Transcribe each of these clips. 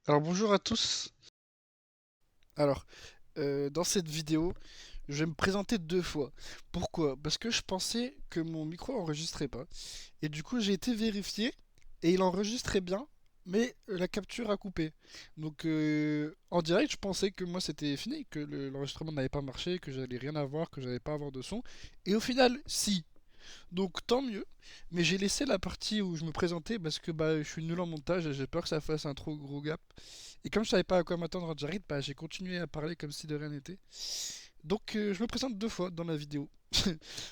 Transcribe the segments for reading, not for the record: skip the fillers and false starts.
Alors bonjour à tous. Alors, dans cette vidéo, je vais me présenter deux fois. Pourquoi? Parce que je pensais que mon micro enregistrait pas. Et du coup, j'ai été vérifier et il enregistrait bien, mais la capture a coupé. Donc, en direct, je pensais que moi c'était fini, que l'enregistrement n'avait pas marché, que j'allais rien avoir, que j'allais pas avoir de son. Et au final, si. Donc tant mieux, mais j'ai laissé la partie où je me présentais parce que bah, je suis nul en montage et j'ai peur que ça fasse un trop gros gap. Et comme je savais pas à quoi m'attendre en direct, bah, j'ai continué à parler comme si de rien n'était. Donc je me présente deux fois dans la vidéo.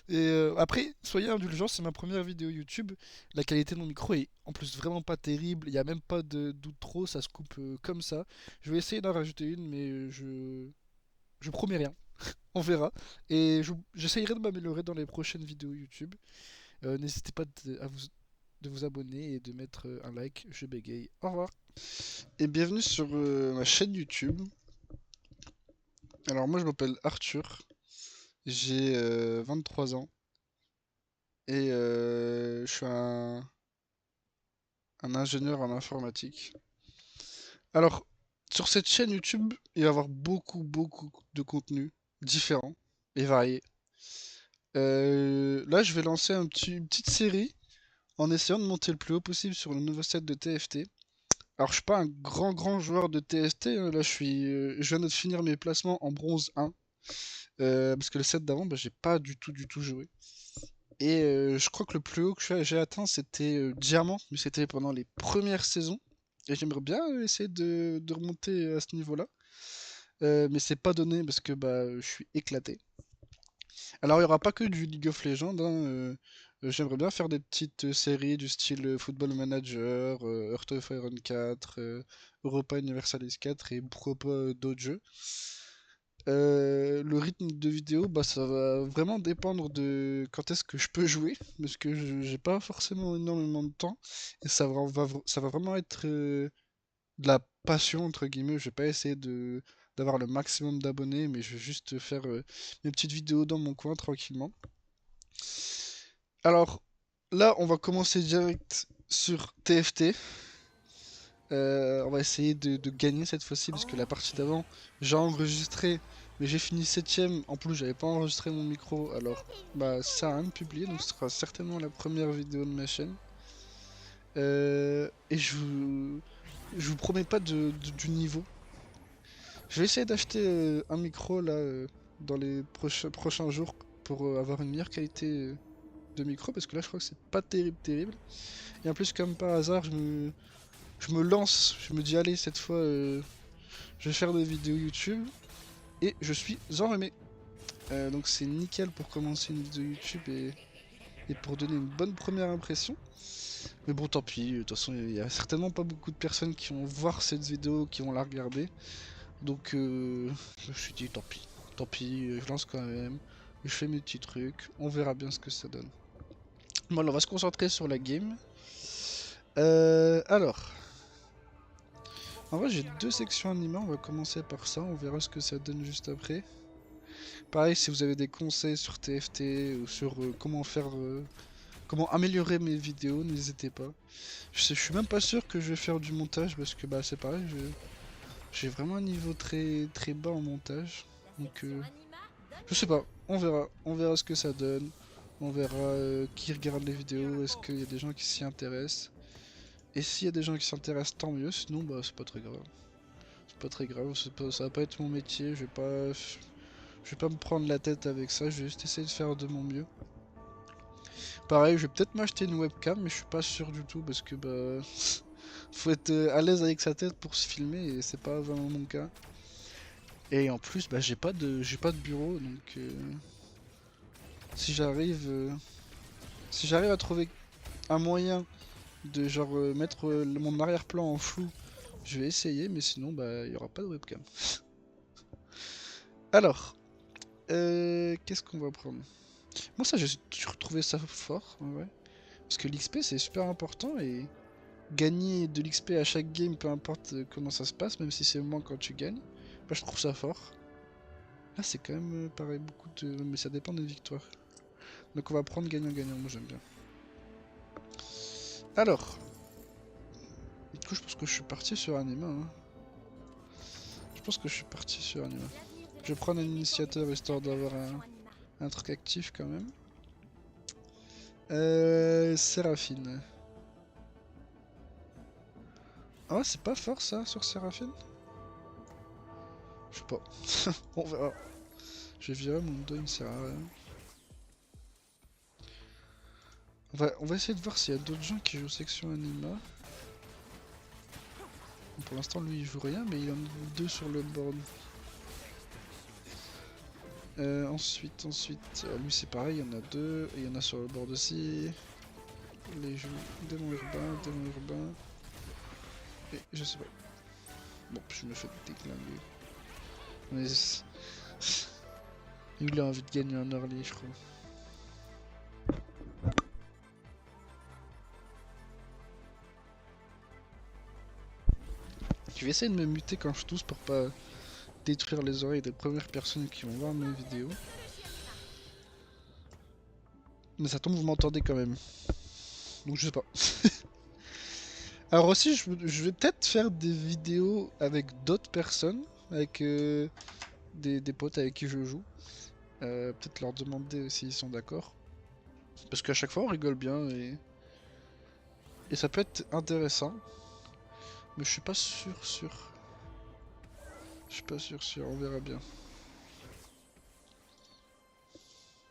Et après, soyez indulgents, c'est ma première vidéo YouTube. La qualité de mon micro est en plus vraiment pas terrible. Il n'y a même pas d'outro, ça se coupe comme ça. Je vais essayer d'en rajouter une, mais je promets rien. On verra. Et j'essayerai de m'améliorer dans les prochaines vidéos YouTube. N'hésitez pas de vous abonner et de mettre un like, je bégaye. Au revoir. Et bienvenue sur ma chaîne YouTube. Alors moi je m'appelle Arthur, j'ai 23 ans et je suis un ingénieur en informatique. Alors sur cette chaîne YouTube, il va y avoir beaucoup de contenus différents et variés. Là je vais lancer une petite série en essayant de monter le plus haut possible sur le nouveau set de TFT. Alors, je suis pas un grand joueur de TST, hein. Là, je viens de finir mes placements en bronze 1. Parce que le set d'avant, bah, j'ai pas du tout joué. Et je crois que le plus haut que j'ai atteint, c'était diamant, mais c'était pendant les premières saisons. Et j'aimerais bien essayer de remonter à ce niveau-là. Mais c'est pas donné parce que bah, je suis éclaté. Alors, il y aura pas que du League of Legends, hein. J'aimerais bien faire des petites séries du style Football Manager, Heart of Iron 4, Europa Universalis 4 et pourquoi pas d'autres jeux. Le rythme de vidéo, bah, ça va vraiment dépendre de quand est-ce que je peux jouer, parce que j'ai pas forcément énormément de temps, et ça va vraiment être de la passion, entre guillemets. Je vais pas essayer d'avoir le maximum d'abonnés, mais je vais juste faire mes petites vidéos dans mon coin tranquillement. Alors, là, on va commencer direct sur TFT. On va essayer de gagner cette fois-ci parce que la partie d'avant, j'ai enregistré, mais j'ai fini septième. En plus, j'avais pas enregistré mon micro, alors bah ça a rien de publié, donc ce sera certainement la première vidéo de ma chaîne. Et je vous promets pas du niveau. Je vais essayer d'acheter un micro là dans les prochains jours pour avoir une meilleure qualité de micro parce que là, je crois que c'est pas terrible. Et en plus, comme par hasard, je me lance, je me dis allez cette fois je vais faire des vidéos YouTube et je suis enrhumé. Donc c'est nickel pour commencer une vidéo YouTube et pour donner une bonne première impression. Mais bon tant pis, de toute façon il y a certainement pas beaucoup de personnes qui vont voir cette vidéo, qui vont la regarder. Donc je me suis dit tant pis, je lance quand même, je fais mes petits trucs, on verra bien ce que ça donne. Bon alors on va se concentrer sur la game. Alors, en vrai j'ai deux sections animées, on va commencer par ça, on verra ce que ça donne juste après. Pareil, si vous avez des conseils sur TFT ou sur comment améliorer mes vidéos, n'hésitez pas. Je suis même pas sûr que je vais faire du montage parce que bah c'est pareil, j'ai vraiment un niveau très bas en montage. Donc je sais pas, on verra ce que ça donne. On verra qui regarde les vidéos, est-ce qu'il y a des gens qui s'y intéressent. Et s'il y a des gens qui s'intéressent, tant mieux, sinon bah c'est pas très grave. C'est pas très grave, ça va pas être mon métier, je vais pas me prendre la tête avec ça, je vais juste essayer de faire de mon mieux. Pareil, je vais peut-être m'acheter une webcam, mais je suis pas sûr du tout parce que bah faut être à l'aise avec sa tête pour se filmer et c'est pas vraiment mon cas. Et en plus, bah j'ai pas de bureau, donc si j'arrive si j'arrive à trouver un moyen de genre mettre mon arrière-plan en flou, je vais essayer, mais sinon bah il y aura pas de webcam. Alors, qu'est-ce qu'on va prendre? Moi ça j'ai toujours trouvé ça fort, en vrai. Parce que l'XP c'est super important et gagner de l'XP à chaque game, peu importe comment ça se passe, même si c'est moins quand tu gagnes, bah, je trouve ça fort. Là, c'est quand même pareil, beaucoup de. Mais ça dépend des victoires. Donc, on va prendre gagnant-gagnant, moi j'aime bien. Alors, du coup, je pense que je suis parti sur un humain, hein. Je pense que je suis parti sur Anima. Je vais prendre un initiateur histoire d'avoir un truc actif quand même. Séraphine. Ah ouais, c'est pas fort ça sur Séraphine? Je sais pas. On verra. Je vais virer mon dos, il me sert à rien. On va essayer de voir s'il y a d'autres gens qui jouent section Anima. Bon, pour l'instant, lui il joue rien, mais il y en a deux sur le board. Ensuite, lui c'est pareil, il y en a deux, et il y en a sur le board aussi. Les jeux démon urbain, et je sais pas. Bon, je me fais déclinguer. Mais il a envie de gagner un early, je crois. Je vais essayer de me muter quand je tousse pour pas détruire les oreilles des premières personnes qui vont voir mes vidéos. Mais ça tombe, vous m'entendez quand même. Donc je sais pas. Alors aussi, je vais peut-être faire des vidéos avec d'autres personnes, avec des potes avec qui je joue. Peut-être leur demander s'ils sont d'accord. Parce qu'à chaque fois, on rigole bien et ça peut être intéressant. Mais je suis pas sûr. Je suis pas sûr, on verra bien.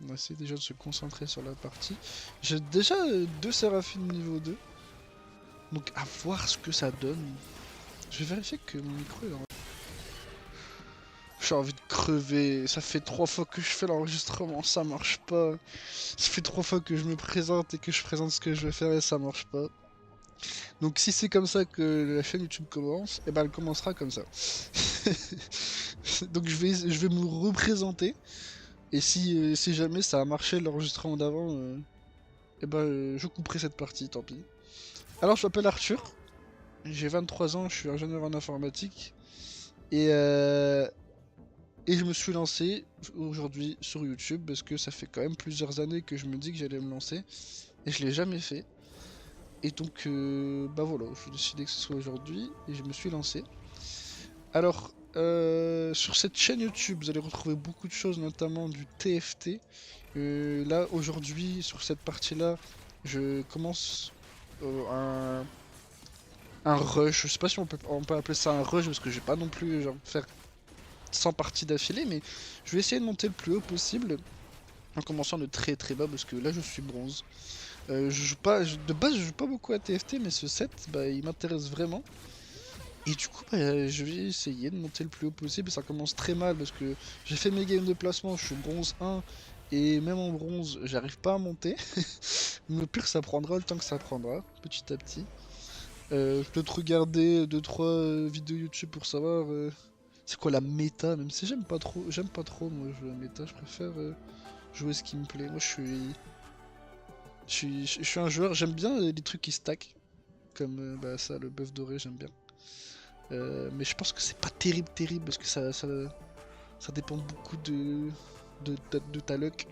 On va essayer déjà de se concentrer sur la partie. J'ai déjà deux séraphines niveau 2. Donc à voir ce que ça donne. Je vais vérifier que mon micro est en... J'ai envie de crever. Ça fait 3 fois que je fais l'enregistrement, ça marche pas. Ça fait 3 fois que je me présente et que je présente ce que je vais faire et ça marche pas. Donc si c'est comme ça que la chaîne YouTube commence, et ben elle commencera comme ça. Donc je vais me représenter. Et si jamais ça a marché l'enregistrement d'avant, et ben je couperai cette partie, tant pis. Alors je m'appelle Arthur, j'ai 23 ans, je suis ingénieur en informatique. Et je me suis lancé aujourd'hui sur YouTube parce que ça fait quand même plusieurs années que je me dis que j'allais me lancer. Et je l'ai jamais fait. Et donc, bah voilà, je décidé que ce soit aujourd'hui et je me suis lancé. Alors, sur cette chaîne YouTube, vous allez retrouver beaucoup de choses, notamment du TFT. Là, aujourd'hui, sur cette partie-là, je commence un rush. Je sais pas si on peut appeler ça un rush parce que je vais pas non plus genre, faire 100 parties d'affilée, mais je vais essayer de monter le plus haut possible en commençant de très très bas parce que là je suis bronze. Je joue pas, de base je joue pas beaucoup à TFT, mais ce set bah, il m'intéresse vraiment. Et du coup bah, je vais essayer de monter le plus haut possible. Ça commence très mal parce que j'ai fait mes games de placement, je suis bronze 1 et même en bronze j'arrive pas à monter. Mais le pire ça prendra le temps que ça prendra petit à petit. Je peux te regarder 2-3 vidéos YouTube pour savoir c'est quoi la méta, même si j'aime pas trop moi jouer à la méta, je préfère jouer ce qui me plaît. Moi je suis un joueur, j'aime bien les trucs qui stack, comme bah, ça, le bœuf doré, j'aime bien. Mais je pense que c'est pas terrible parce que ça dépend beaucoup de ta luck.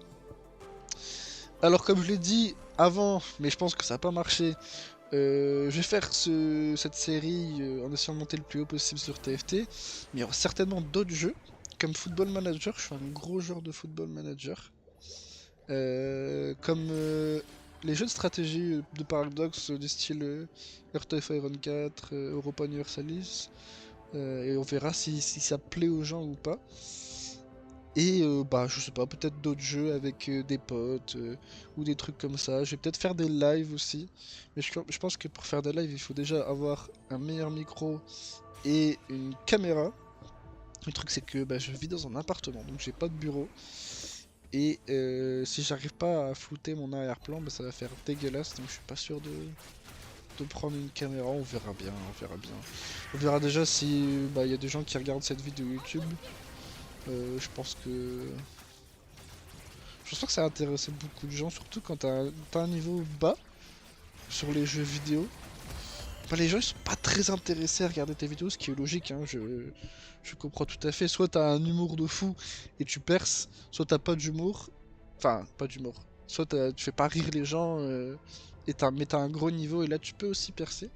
Alors comme je l'ai dit avant, mais je pense que ça a pas marché, je vais faire cette série en essayant de monter le plus haut possible sur TFT, mais il y aura certainement d'autres jeux, comme Football Manager, je suis un gros joueur de Football Manager. Comme les jeux de stratégie de Paradox du style Earth of Iron 4, Europa Universalis, et on verra si ça plaît aux gens ou pas. Et bah je sais pas, peut-être d'autres jeux avec des potes ou des trucs comme ça. Je vais peut-être faire des lives aussi. Mais je pense que pour faire des lives, il faut déjà avoir un meilleur micro et une caméra. Le truc c'est que bah, je vis dans un appartement, donc j'ai pas de bureau. Et si j'arrive pas à flouter mon arrière-plan, bah, ça va faire dégueulasse. Donc je suis pas sûr de prendre une caméra. On verra bien, on verra bien. On verra déjà si bah, y a des gens qui regardent cette vidéo YouTube. Je pense que je pense pas que ça a intéressé beaucoup de gens, surtout quand t'as un niveau bas sur les jeux vidéo. Bah, les gens ils sont pas très intéressés à regarder tes vidéos, ce qui est logique, hein, je comprends tout à fait. Soit t'as un humour de fou et tu perces, soit t'as pas d'humour, enfin pas d'humour, soit tu fais pas rire les gens mais t'as un gros niveau et là tu peux aussi percer.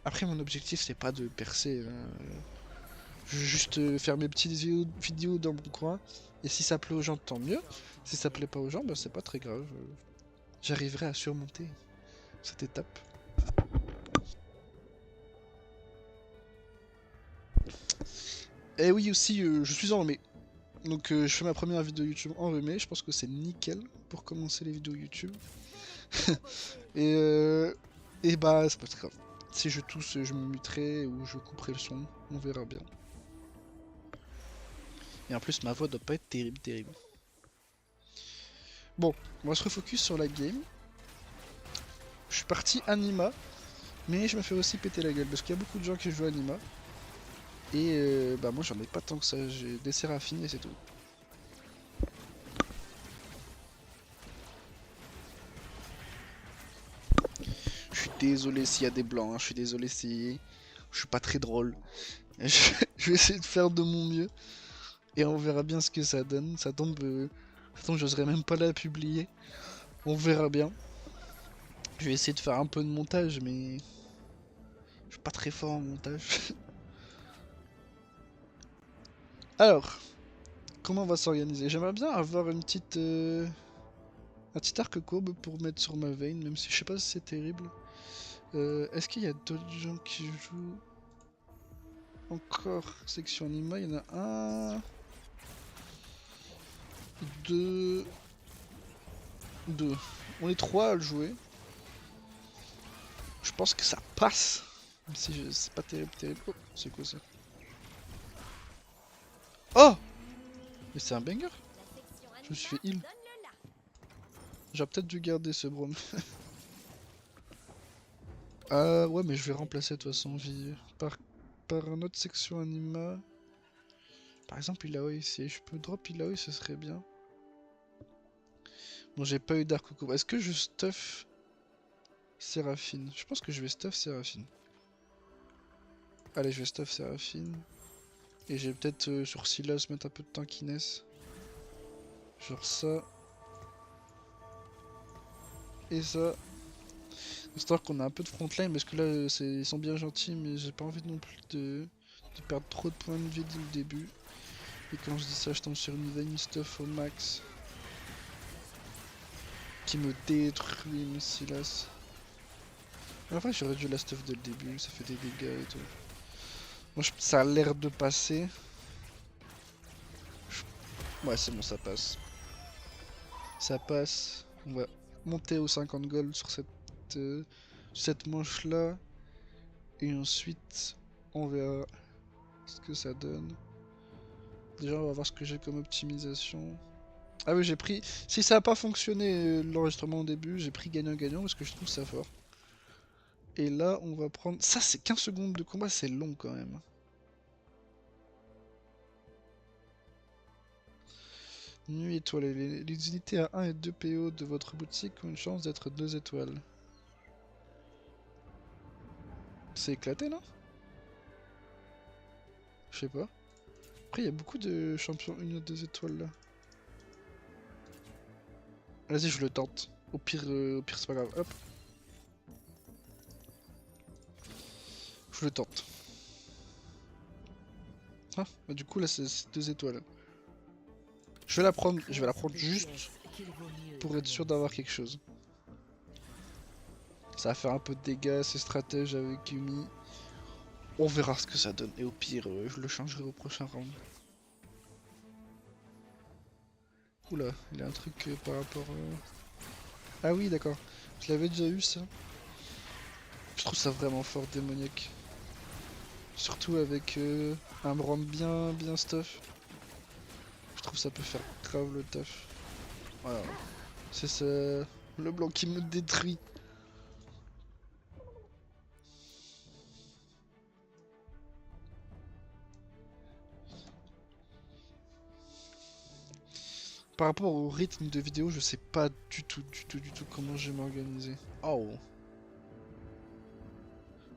Après mon objectif c'est pas de percer, hein. Je vais juste faire mes petites vidéos dans mon coin. Et si ça plaît aux gens, tant mieux. Si ça plaît pas aux gens, bah c'est pas très grave. J'arriverai à surmonter cette étape. Et oui aussi, je suis enrhumé. Donc je fais ma première vidéo YouTube enrhumé. Je pense que c'est nickel pour commencer les vidéos YouTube. et, euh, et bah c'est pas très grave. Si je tousse, je me muterai ou je couperai le son. On verra bien. Et en plus, ma voix doit pas être terrible, terrible. Bon, on va se refocus sur la game. Je suis parti Anima, mais je me fais aussi péter la gueule parce qu'il y a beaucoup de gens qui jouent Anima. Et bah moi j'en ai pas tant que ça, j'ai des séraphines et c'est tout. Je suis désolé s'il y a des blancs, hein. Je suis désolé si je suis pas très drôle. Je vais essayer de faire de mon mieux et on verra bien ce que ça donne. Ça tombe, j'oserais même pas la publier. On verra bien. Je vais essayer de faire un peu de montage, mais je suis pas très fort en montage. Alors, comment on va s'organiser? J'aimerais bien avoir une petite, un petit arc courbe pour mettre sur ma veine, même si je sais pas si c'est terrible. Est-ce qu'il y a d'autres gens qui jouent encore section anima? Il y en a un, deux, deux. On est trois à le jouer. Je pense que ça passe. Même si c'est pas terrible, terrible. Oh, c'est quoi ça? Oh! Mais c'est un banger! Je me suis fait heal. J'aurais peut-être dû garder ce Braum. Ah ouais, mais je vais remplacer de toute façon par un autre section anima. Par exemple, Ilaoi, si je peux drop Ilaoi, ce serait bien. Bon, j'ai pas eu d'arc coucou. Est-ce que je stuff Séraphine? Je pense que je vais stuff Séraphine. Allez, je vais stuff Séraphine. Et j'ai peut-être sur Silas mettre un peu de tankiness. Genre ça. Et ça. Histoire qu'on a un peu de frontline, parce que là, ils sont bien gentils, mais j'ai pas envie non plus de perdre trop de points de vie dès le début. Et quand je dis ça, je tombe sur une veine stuff au max. Qui me détruit mes Silas. En vrai, j'aurais dû la stuff dès le début, ça fait des dégâts et tout. Bon, ça a l'air de passer. Ouais, c'est bon, ça passe. Ça passe. On va monter aux 50 gold sur cette manche là. Et ensuite, on verra ce que ça donne. Déjà, on va voir ce que j'ai comme optimisation. Ah oui, j'ai pris... Si ça n'a pas fonctionné l'enregistrement au début, j'ai pris gagnant-gagnant parce que je trouve ça fort. Et là, on va prendre... Ça, c'est 15 secondes de combat, c'est long quand même. Nuit étoilée. Les unités à 1 et 2 PO de votre boutique ont une chance d'être 2 étoiles. C'est éclaté, non? Je sais pas. Après, il y a beaucoup de champions 1 ou 2 étoiles là. Vas-y, je le tente. Au pire c'est pas grave. Hop. Je le tente. Ah, bah du coup, là, c'est 2 étoiles. Je vais la prendre juste pour être sûr d'avoir quelque chose. Ça va faire un peu de dégâts, c'est stratège avec Yumi. On verra ce que ça donne. Et au pire, je le changerai au prochain round. Oula, il y a un truc par rapport... Ah oui, d'accord. Je l'avais déjà eu, ça. Je trouve ça vraiment fort, démoniaque. Surtout avec un Braum bien stuff. Je trouve ça peut faire grave le taf. Voilà. C'est ça. Le blanc qui me détruit. Par rapport au rythme de vidéo, je sais pas du tout comment je vais m'organiser. Oh.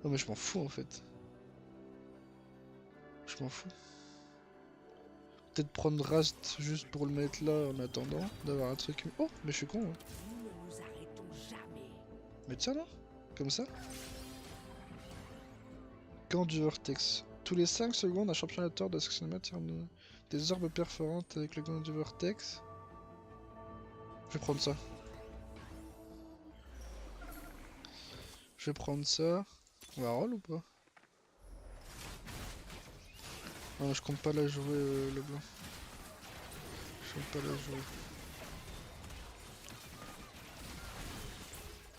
Non mais je m'en fous en fait. Je m'en fous. Peut-être prendre Rast juste pour le mettre là en attendant d'avoir un truc. Oh, mais je suis con. Hein. Mettre ça là? Comme ça? Quand du vortex. Tous les 5 secondes, un champion aléatoire de section tire des orbes perforantes avec le gant du vortex. Je vais prendre ça. Je vais prendre ça. On va roll ou pas? Non, je compte pas la jouer, le blanc. Je compte pas la jouer.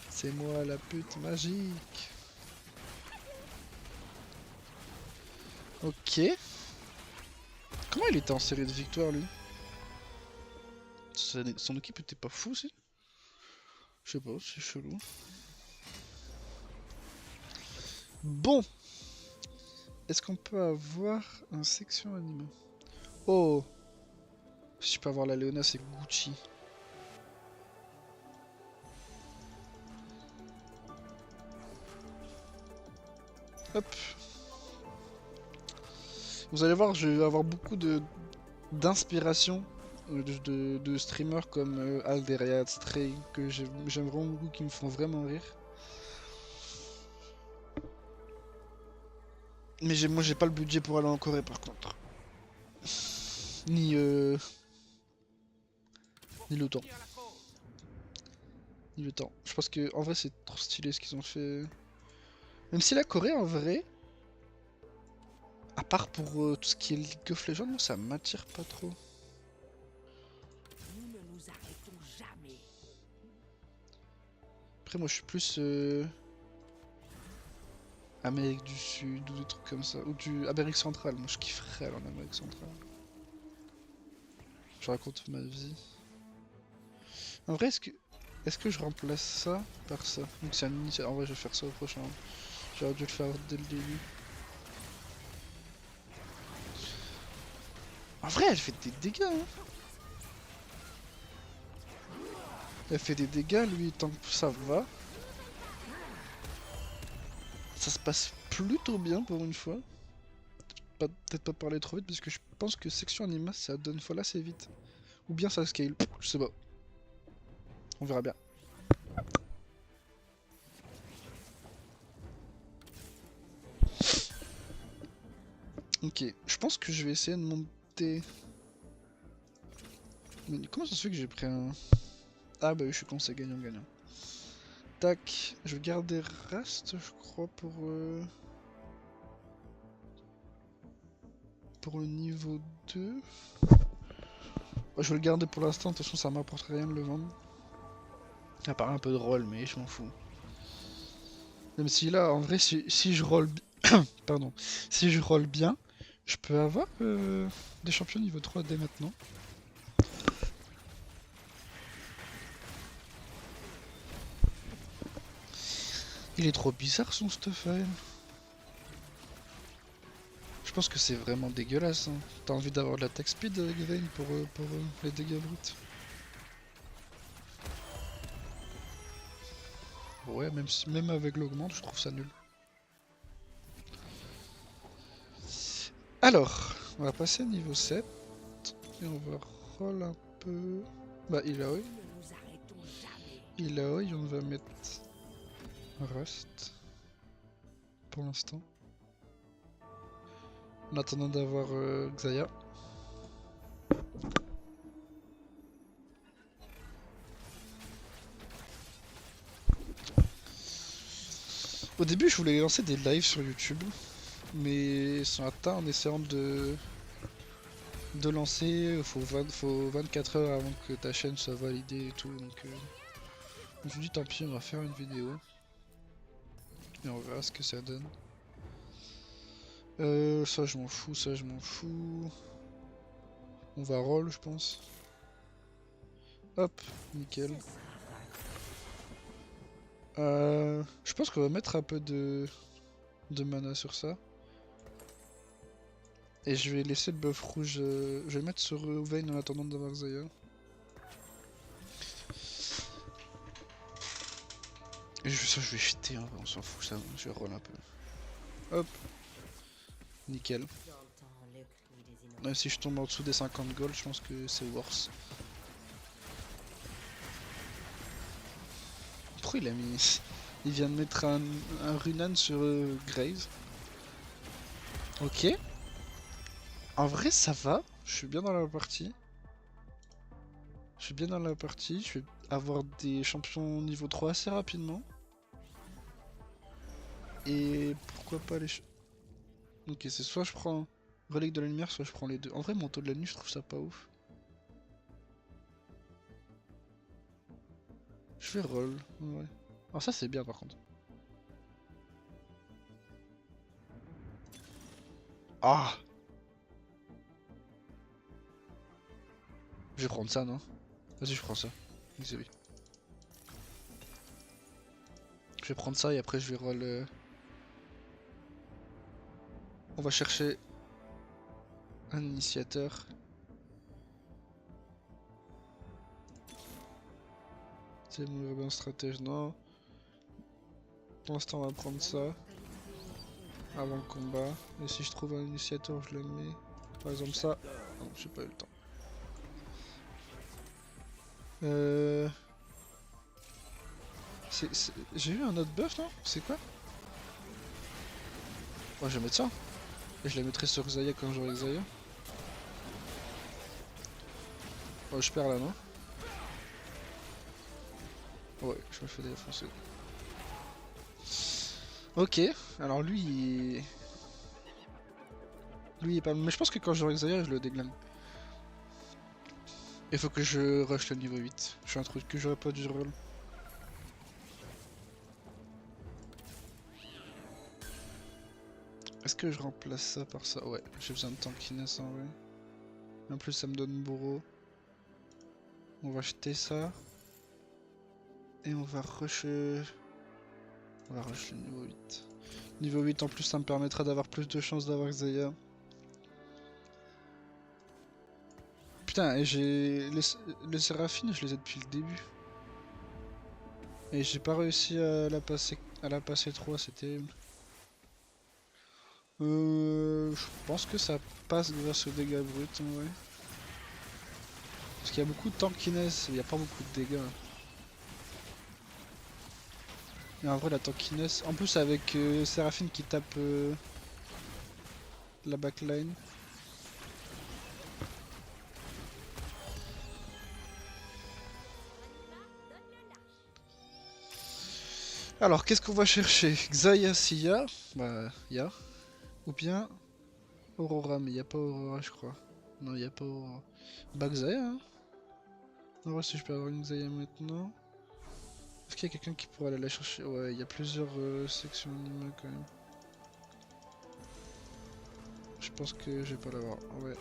C'est moi la pute magique. Ok. Comment il était en série de victoires lui? Son équipe était pas fou aussi? Je sais pas, c'est chelou. Bon. Est-ce qu'on peut avoir un section anime? Oh. Si je peux avoir la Léona, c'est Gucci. Hop. Vous allez voir, je vais avoir beaucoup d'inspiration de streamers comme Alderiat, Stray, que j'aime vraiment beaucoup, qui me font vraiment rire. Mais moi j'ai pas le budget pour aller en Corée par contre. Ni le temps. Ni le temps. Je pense que en vrai c'est trop stylé ce qu'ils ont fait. Même si la Corée en vrai, à part pour tout ce qui est League of Legends, moi ça m'attire pas trop. Après moi je suis plus Amérique du Sud ou des trucs comme ça. Ou du Amérique centrale, moi je kifferais aller en Amérique centrale. Je raconte ma vie. En vrai est-ce que je remplace ça par ça? Donc c'est un initial. En vrai je vais faire ça au prochain. J'aurais dû le faire dès le début. En vrai elle fait des dégâts hein. Elle fait des dégâts lui tant que ça va. Ça se passe plutôt bien pour une fois. Peut-être pas parler trop vite parce que je pense que section anima ça donne folle assez vite. Ou bien ça scale, je sais pas. On verra bien. Ok, je pense que je vais essayer de monter. Mais comment ça se fait que j'ai pris un... Ah bah oui, je suis con, c'est gagnant-gagnant. Tac, je vais garder Rast, je crois, pour le niveau 2. Ouais, je vais le garder pour l'instant, de toute façon ça m'apporte rien de le vendre. À part un peu de roll, mais je m'en fous. Même si là, en vrai, si je roll... Pardon. Si je roll bien, je peux avoir des champions niveau 3 dès maintenant. Il est trop bizarre son Stuffile. Je pense que c'est vraiment dégueulasse. Hein. T'as envie d'avoir de l'attaque speed avec Vayne pour les dégâts bruts. Ouais, même avec l'augmente, je trouve ça nul. Alors, on va passer niveau 7. Et on va roll un peu... Bah, Ilaoi. Ilaoi, on va mettre Rust. Pour l'instant. En attendant d'avoir Xayah. Au début, je voulais lancer des lives sur YouTube. Mais ils sont atteints en essayant de lancer. Faut 24 heures avant que ta chaîne soit validée et tout. Donc, je me suis dit, tant pis, on va faire une vidéo. Et on verra ce que ça donne. Ça je m'en fous, ça je m'en fous. On va roll je pense. Hop, nickel. Je pense qu'on va mettre un peu de mana sur ça. Et je vais laisser le buff rouge, je vais le mettre sur Vayne en attendant d'avoir Xayah. Et ça je vais jeter, hein, on s'en fout, ça, je vais roll un peu. Hop, nickel. Même si je tombe en dessous des 50 gold, je pense que c'est worse. Pourquoi il a mis... Il vient de mettre un Runan sur Graze. Ok. En vrai, ça va. Je suis bien dans la partie. Je suis bien dans la partie. Je vais avoir des champions niveau 3 assez rapidement. Et pourquoi pas les... Ok, c'est soit je prends relique de la lumière, soit je prends les deux. En vrai, manteau de la nuit, je trouve ça pas ouf. Je fais roll. Ouais. Alors ça, c'est bien par contre. Ah! Je vais prendre ça, non? Vas-y, je prends ça. Désolé. Je vais prendre ça et après je vais roll. On va chercher un initiateur. C'est mon urbain stratège, non. Pour l'instant, on va prendre ça avant le combat. Et si je trouve un initiateur, je le mets. Par exemple, ça. Non, j'ai pas eu le temps. Euh... J'ai eu un autre buff, non? C'est quoi? Ouais, je vais mettre ça. Et je la mettrai sur Xayah quand j'aurai Xayah. Oh, je perds là, non? Ouais, je me fais défoncer. Ok, alors lui, lui il est pas... Mais je pense que quand j'aurai Xayah, je le déglingue. Il faut que je rush le niveau 8. Je suis un truc que j'aurais pas dû roll. Est-ce que je remplace ça par ça? Ouais, j'ai besoin de tankiness en vrai. En plus, ça me donne bourreau. On va acheter ça. Et on va rush... On va rush le niveau 8. Niveau 8 en plus, ça me permettra d'avoir plus de chances d'avoir Xayah. Putain, et j'ai... Les Séraphine, je les ai depuis le début. Et j'ai pas réussi à la passer 3, c'est terrible. Je pense que ça passe grâce aux dégâts bruts en vrai. Parce qu'il y a beaucoup de tankiness, il n'y a pas beaucoup de dégâts. Et en vrai la tankiness, en plus avec Séraphine qui tape la backline. Alors qu'est-ce qu'on va chercher? Xayah Sia, bah ya. Ou bien Aurora, mais il n'y a pas Aurora je crois. Non, il n'y a pas Aurora. Bah Xayah hein. En vrai si je peux avoir une Xayah maintenant. Est-ce qu'il y a quelqu'un qui pourrait aller la chercher? Ouais, il y a plusieurs sections animales quand même. Je pense que je vais pas l'avoir. Ouais.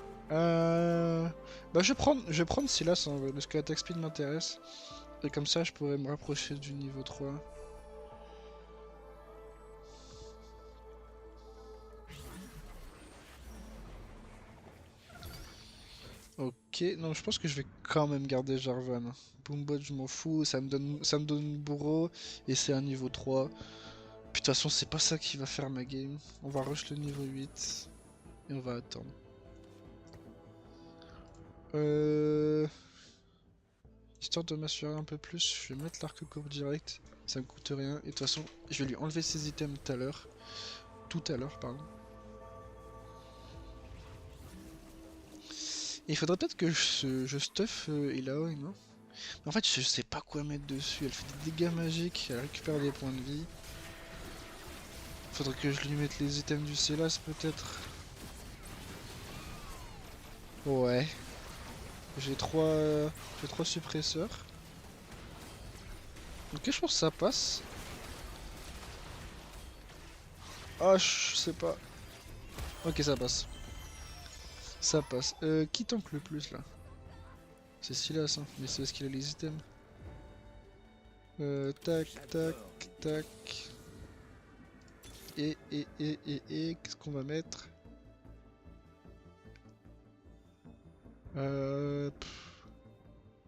Bah je vais prendre Silas en vrai, parce que l'attaque speed m'intéresse. Et comme ça je pourrais me rapprocher du niveau 3. Ok, non je pense que je vais quand même garder Jarvan. Boombot je m'en fous, ça me donne bourreau et c'est un niveau 3. Puis de toute façon c'est pas ça qui va faire ma game. On va rush le niveau 8 et on va attendre. Histoire de m'assurer un peu plus, je vais mettre l'arc court direct. Ça me coûte rien. Et de toute façon, je vais lui enlever ses items tout à l'heure. Tout à l'heure, pardon. Et il faudrait peut-être que je stuff Illaoi, non? En fait, je sais pas quoi mettre dessus. Elle fait des dégâts magiques, elle récupère des points de vie. Faudrait que je lui mette les items du Célas, peut-être. Ouais. J'ai trois suppresseurs. Ok, je pense que ça passe. Ah, je sais pas. Ok, ça passe. Ça passe. Qui tank le plus là? C'est Silas, hein, mais c'est parce qu'il a les items. Tac, tac, tac. Qu'est-ce qu'on va mettre?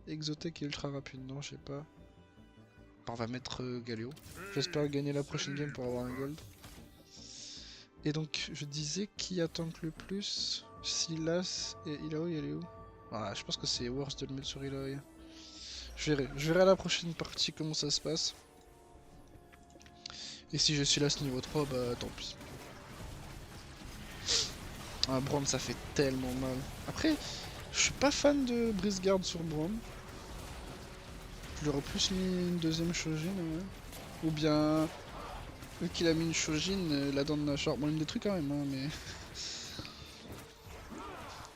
Exotech et ultra rapide, non, je sais pas. On va mettre Galio. J'espère gagner la prochaine game pour avoir un gold. Et donc, je disais qui attend le plus? Silas et Illaoi, elle est où? Ah, je pense que c'est worse de le mettre sur Illaoi. Je verrai à la prochaine partie comment ça se passe. Et si je suis là ce niveau 3, bah tant pis. Ah, Braum, ça fait tellement mal. Après, je suis pas fan de Brisegard sur Braum. Je lui aurais plus mis une deuxième Shojin, ouais. Ou bien, vu qu'il a mis une Shojin, la dent de Nashor. Bon, il me détruit quand même, hein, mais.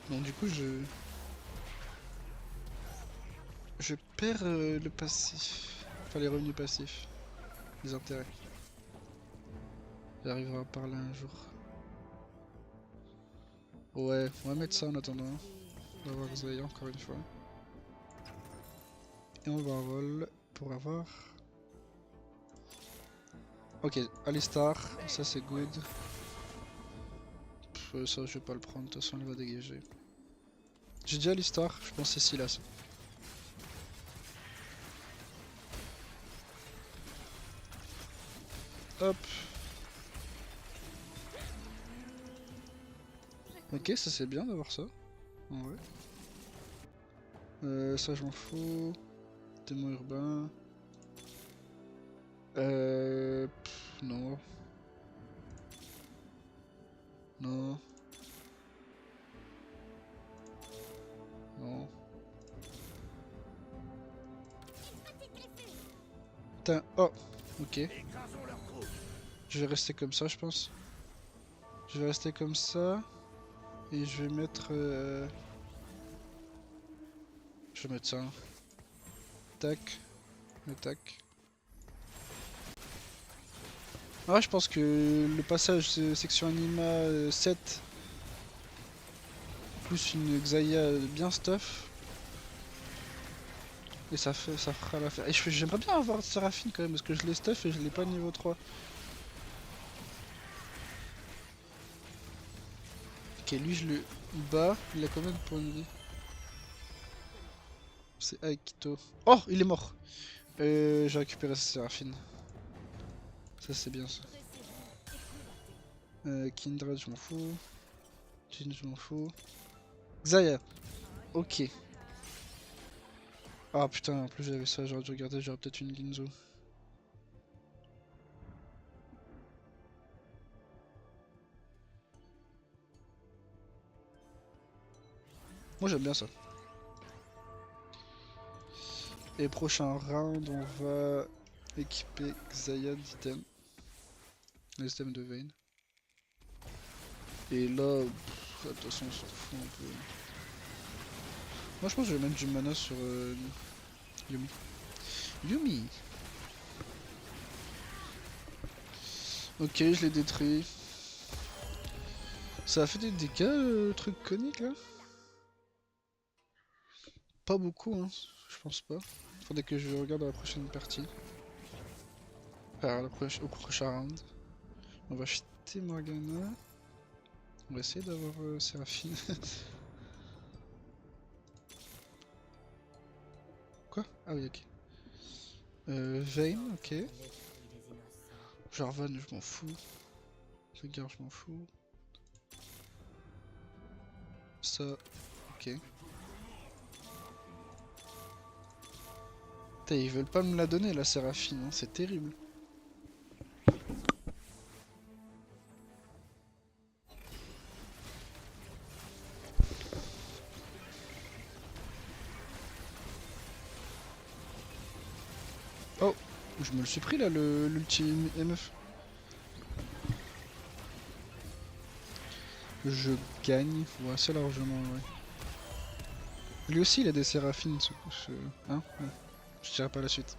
Donc, du coup, je perds le passif. Enfin, les revenus passifs. Les intérêts. J'arriverai à parler un jour. Ouais, on va mettre ça en attendant d'avoir Xayah encore une fois. Et on va roll pour avoir. Ok, Alistar, ça c'est good. Ça je vais pas le prendre, de toute façon il va dégager. J'ai dit Alistar, je pense que c'est Silas. Hop. Ok, ça c'est bien d'avoir ça. En vrai. Ça je m'en fous. Démon urbain. Non. Non. Non. Putain. Oh. Ok. Je vais rester comme ça, je pense. Je vais rester comme ça. Et je vais mettre... Je vais mettre ça. Tac. Le tac. Ah, je pense que le passage section anima 7 plus une Xayah bien stuff. Et ça fera l'affaire. Et j'aimerais bien avoir Seraphine quand même parce que je l'ai stuff et je l'ai pas niveau 3. Ok, lui je le bats. Il a combien de points de vie? C'est Aikito. Oh, il est mort. J'ai récupéré sa Séraphine. Ça c'est bien ça. Kindred, je m'en fous. Jin, je m'en fous. Xayah. Ok. Ah putain, en plus j'avais ça, j'aurais dû regarder, j'aurais peut-être une Ginzo. Moi j'aime bien ça. Et prochain round, on va équiper Xayah d'items. Les items de Vayne. Et là, de toute façon on s'en fout un peu. Moi je pense que je vais mettre du mana sur Yumi. Yumi. Ok, je l'ai détruit. Ça a fait des dégâts, le truc conique là? Pas beaucoup, hein, je pense pas. Faudrait que je regarde la prochaine partie. Enfin, au prochain round. On va jeter Morgana. On va essayer d'avoir Séraphine. Quoi? Ah oui, ok. Vayne, ok. Jarvan, je m'en fous. Veigar, je m'en fous. Ça, ok. Putain, ils veulent pas me la donner la Séraphine, hein, c'est terrible. Oh, je me le suis pris là, l'ulti MF. Je gagne, ouais, assez largement, ouais. Lui aussi, il a des séraphines, hein? Ouais. Je dirais pas la suite.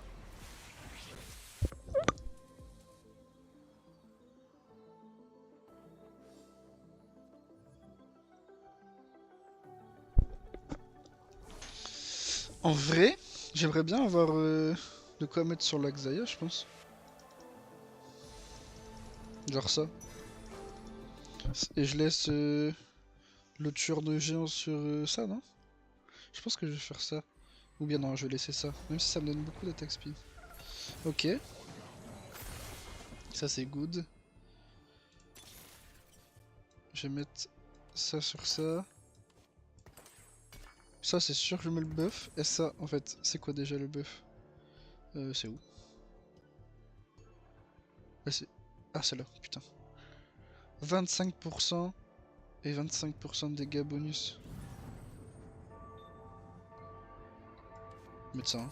En vrai, j'aimerais bien avoir de quoi mettre sur la Xayah, je pense. Genre ça. Et je laisse le tueur de géants sur ça, non? Je pense que je vais faire ça. Ou bien non, je vais laisser ça. Même si ça me donne beaucoup d'attaque speed. Ok. Ça c'est good. Je vais mettre ça sur ça. Ça c'est sûr que je mets le buff. Et ça, en fait, c'est quoi déjà le buff? C'est où? Ah, c'est là, putain. 25%. Et 25% de dégâts bonus. Médecin.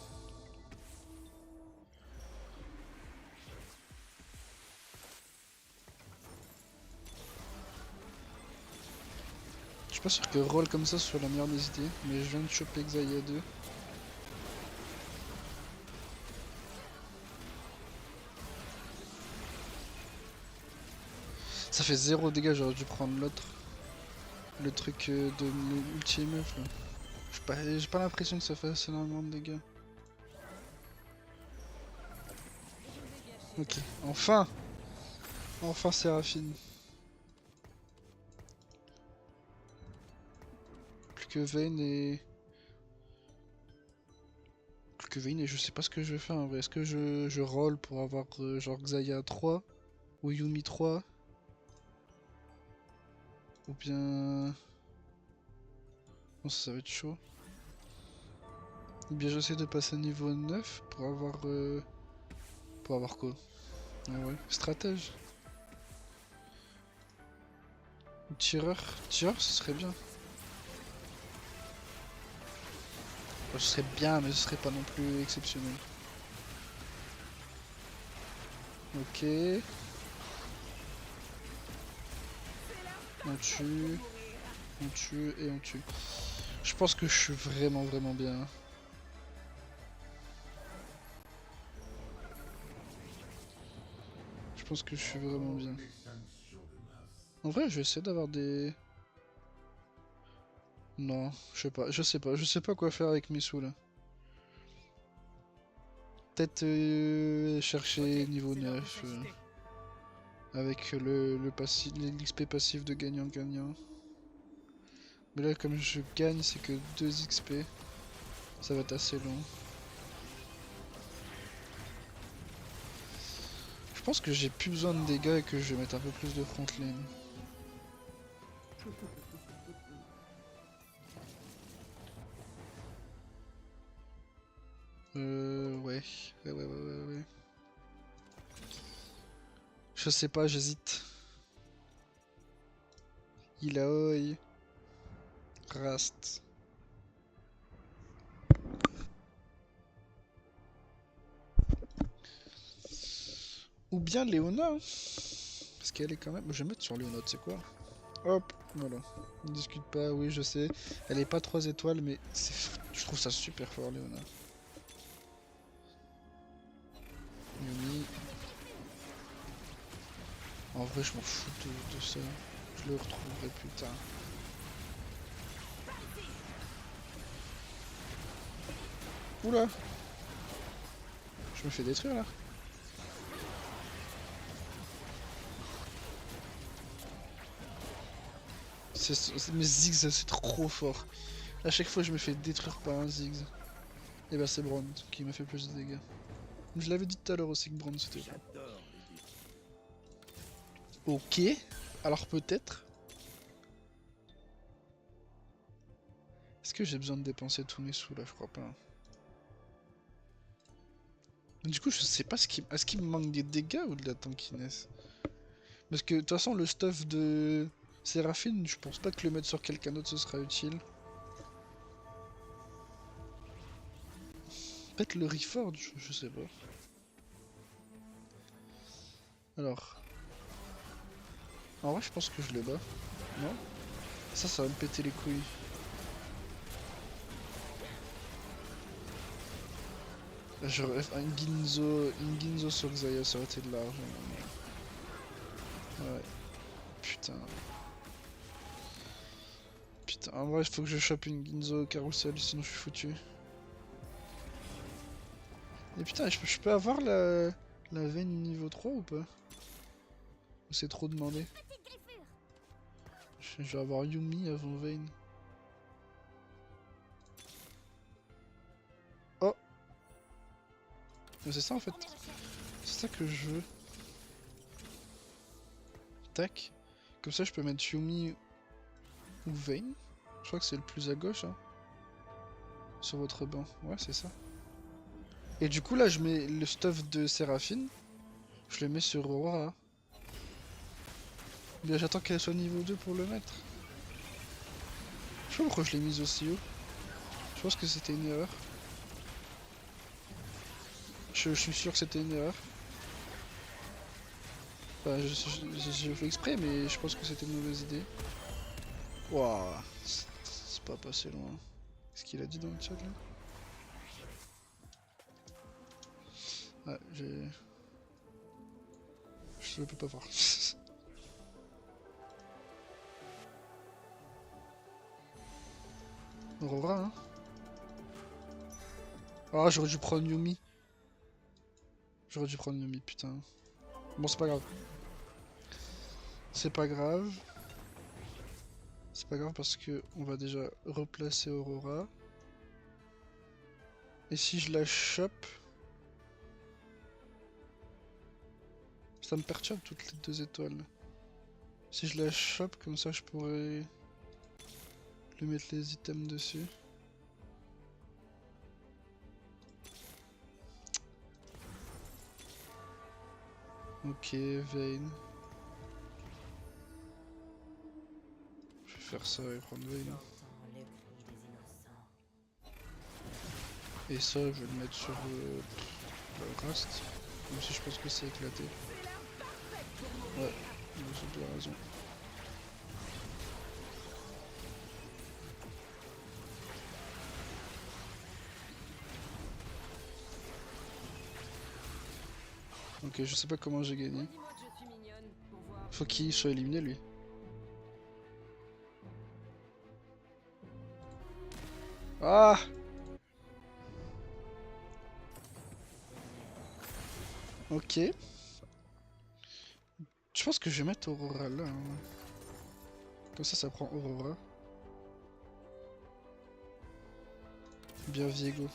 Je suis pas sûr que roll comme ça soit la meilleure des idées, mais je viens de choper Xayah 2. Ça fait 0 dégâts, j'aurais dû prendre l'autre. Le truc de l'ulti-meuf là. J'ai pas l'impression que ça fasse énormément de dégâts. Ok, enfin! Enfin Séraphine. Plus que Vayne et... Plus que Vayne et je sais pas ce que je vais faire en vrai. Est-ce que je roll pour avoir genre Xayah 3 ou Yumi 3? Ou bien... Non, ça va être chaud. Ou bien j'essaie de passer niveau 9 pour avoir... Pour avoir quoi? Ah ouais, stratège. Ou tireur. Tireur, ce serait bien. Enfin, ce serait bien, mais ce serait pas non plus exceptionnel. Ok. On tue. On tue et on tue. Je pense que je suis vraiment bien. Je pense que je suis vraiment bien. En vrai, je vais essayer d'avoir des... Non, je sais pas quoi faire avec mes sous là. Peut-être chercher niveau 9 avec l'XP passif de gagnant-gagnant. Mais là, comme je gagne, c'est que 2 XP. Ça va être assez long. Je pense que j'ai plus besoin de dégâts et que je vais mettre un peu plus de frontline. Ouais. Ouais. Je sais pas, j'hésite. Ilaoi. Rast. Ou bien Léona. Hein. Parce qu'elle est quand même... Je vais mettre sur Léona, tu sais quoi? Hop, voilà. On discute pas, oui, je sais. Elle est pas 3 étoiles, mais je trouve ça super fort, Léona. Yumi. En vrai, je m'en fous de ça. Je le retrouverai plus tard. Oula! Je me fais détruire là. Mes Ziggs, c'est trop fort. À chaque fois, je me fais détruire par un Ziggs. Et bah, c'est Braun qui m'a fait plus de dégâts. Je l'avais dit tout à l'heure aussi que Braun c'était. Ok, alors peut-être. Est-ce que j'ai besoin de dépenser tous mes sous là? Je crois pas. Du coup, je sais pas est-ce qu'il me manque des dégâts ou de la tankiness? Parce que de toute façon, le stuff de Séraphine, je pense pas que le mettre sur quelqu'un d'autre ce sera utile. Peut-être le Reforge, je sais pas. Alors. En vrai, je pense que je le bats. Non? Ça va me péter les couilles. Je rêve une Ginzo sur Xayah, ça aurait été de l'argent. Ouais. Putain. Putain, en vrai, il faut que je chope une Ginzo carousel, sinon je suis foutu. Et putain, je peux avoir la veine niveau 3 ou pas? Ou c'est trop demandé? Je vais avoir Yumi avant Vayne. Oh! Mais c'est ça en fait. C'est ça que je veux. Tac. Comme ça je peux mettre Yumi ou Vayne. Je crois que c'est le plus à gauche hein. Sur votre banc. Ouais c'est ça. Et du coup là je mets le stuff de Séraphine. Je le mets sur Aurora. Bien j'attends qu'elle soit niveau 2 pour le mettre. sais pas pourquoi je l'ai mise aussi haut. Je pense que c'était une erreur. Je suis sûr que c'était une erreur. Enfin, j'ai fait exprès, mais je pense que c'était une mauvaise idée. Waouh, c'est pas passé loin. Qu'est-ce qu'il a dit dans le chat là? Ouais, je peux pas voir. Aurora, hein? Ah, j'aurais dû prendre Yumi. J'aurais dû prendre Yumi, putain. Bon, c'est pas grave. C'est pas grave. C'est pas grave parce que on va déjà replacer Aurora. Et si je la chope, ça me perturbe toutes les 2 étoiles. Si je la chope, comme ça je pourrais lui mettre les items dessus. Ok, Vayne. Je vais faire ça et prendre Vayne. Et ça, je vais le mettre sur le Rast. Même si je pense que c'est éclaté. Ouais, j'ai bien raison. Ok, je sais pas comment j'ai gagné. Faut qu'il soit éliminé lui. Ah! Ok. Je pense que je vais mettre Aurora là. Hein. Comme ça prend Aurora. Bien Viego.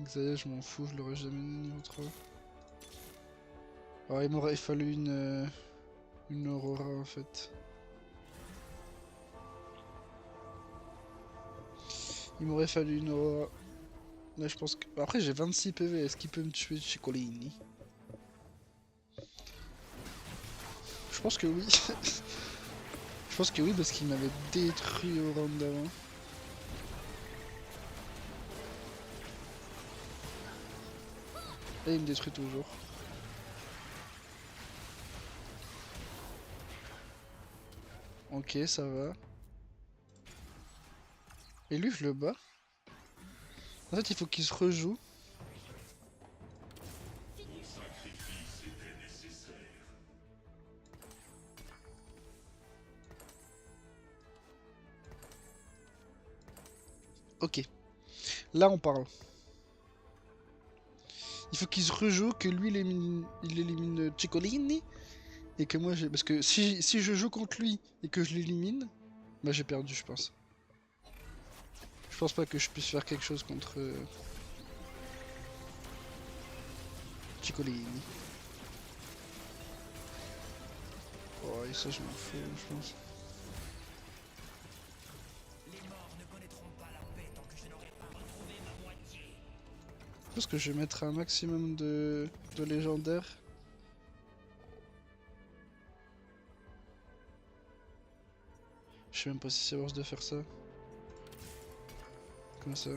Xayah, je m'en fous, je l'aurais jamais mis niveau 3. Alors il m'aurait fallu une Aurora en fait. Il m'aurait fallu une Aurora. Là je pense que... Après j'ai 26 PV, est-ce qu'il peut me tuer Ciccolini? Je pense que oui. Je pense que oui parce qu'il m'avait détruit au round d'avant. Et il me détruit toujours. Ok, ça va. Et lui, je le bats. En fait, il faut qu'il se rejoue. Ok. Là, on parle. Il faut qu'il se rejoue, que lui, il élimine Ciccolini. Et que moi, j'ai... Parce que si je joue contre lui et que je l'élimine, bah j'ai perdu, je pense. Je pense pas que je puisse faire quelque chose contre Ciccolini. Oh, et ça, je m'en fous, je pense. Je pense que je vais mettre un maximum de légendaires. Je sais même pas si c'est worth de faire ça. Comme ça.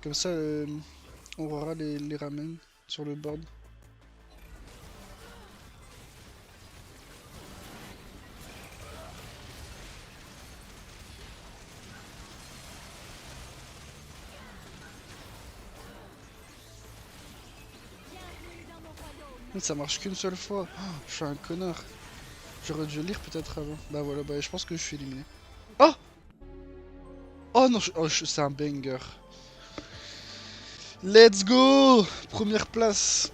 Comme ça, Aurora les ramène sur le board. Ça marche qu'une seule fois. Oh, je suis un connard. J'aurais dû lire peut-être avant. Bah voilà, bah je pense que je suis éliminé. Oh! Oh non, c'est un banger. Let's go! Première place.